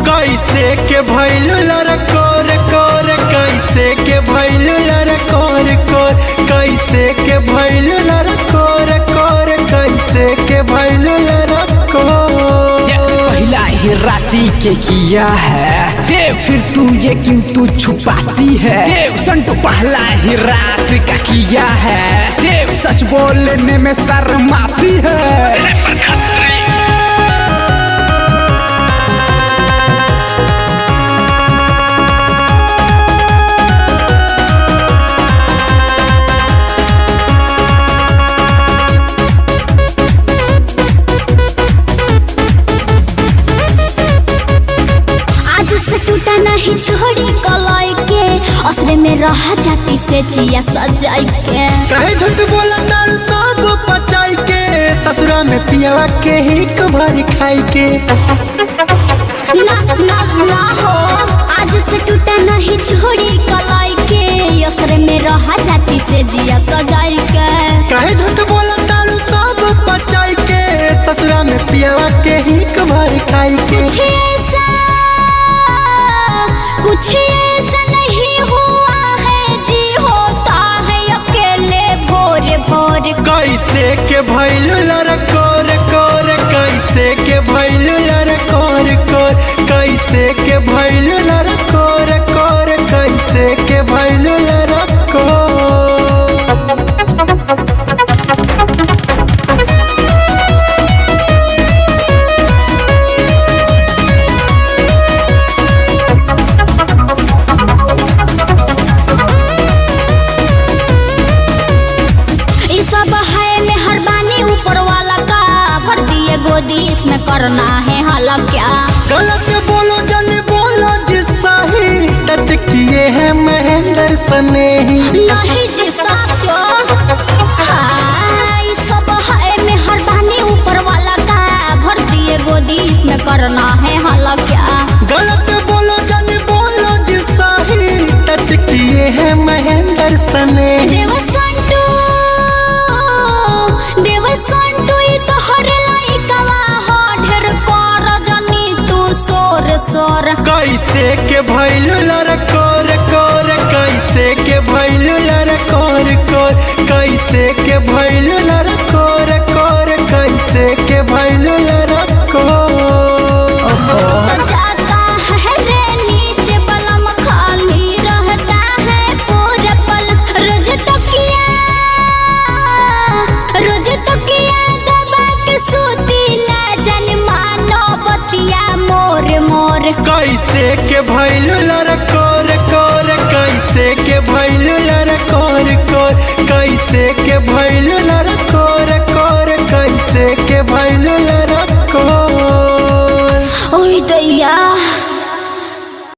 कैसे के भइलू लड़कोर कोर, कैसे के भइलू लड़कोर कोर, कैसे के भइलू लड़कोर कोर, कैसे के भइलू लड़कोर। पहला ही राती के किया है देव, फिर तू ये क्यों तू छुपाती है देव। संटू पहला ही रात का किया है देव, सच बोलने में शर्माती है। टूटा नहीं छोड़ी कलाई के, असरे में रह जाती से जिया सजाई के। कहे झूठ बोला तारू सब पचाई के, ससुरा में पियावा के हिक भर खाई के। ना ना ना हो, आज से टूटा नहीं छोड़ी कलाई के, असरे में रह जाती से जिया सजाई के। कहे झूठ बोला तारू सब पचाई के, ससुरा में पियावा के हिक भर खाई के। कुछ ऐसा नहीं हुआ है जी, होता है अकेले भोर भोर। कैसे के भइलू लड़कोर कोर, कैसे के भइलू लड़कोर कोर, कैसे के भइलू लड़कोर कोर, कैसे के भइलू लड़कोर। गोदी इसमें करना है हाला क्या। गलत बोलो जल्दी बोलो जिस सही, टच किए हैं महेंद्र स्नेही। नहीं जी साचो, हाय सब है मेहरबानी ऊपर वाला का, भर दिए गोदी इसमें करना है हाला क्या। गलत बोलो जल्दी बोलो जिस सही, टच किए हैं महेंद्र स्नेही। देव संटू तो हरे सोर। कैसे के भइलू लड़कोर कोर, कैसे के भइलू लड़कोर कोर, कैसे के भइलू लड़कोर कोर, कैसे के भइलू लड़कोर। तो जाता है रे नीचे बलम, खाली रहता है पूरे पल। रोज तो किया दबा के सूतीला, जन मानो बतिया मोर मोर। कैसे के भइलू लड़कोर कोर, कैसे के भइलू लड़कोर कोर, कैसे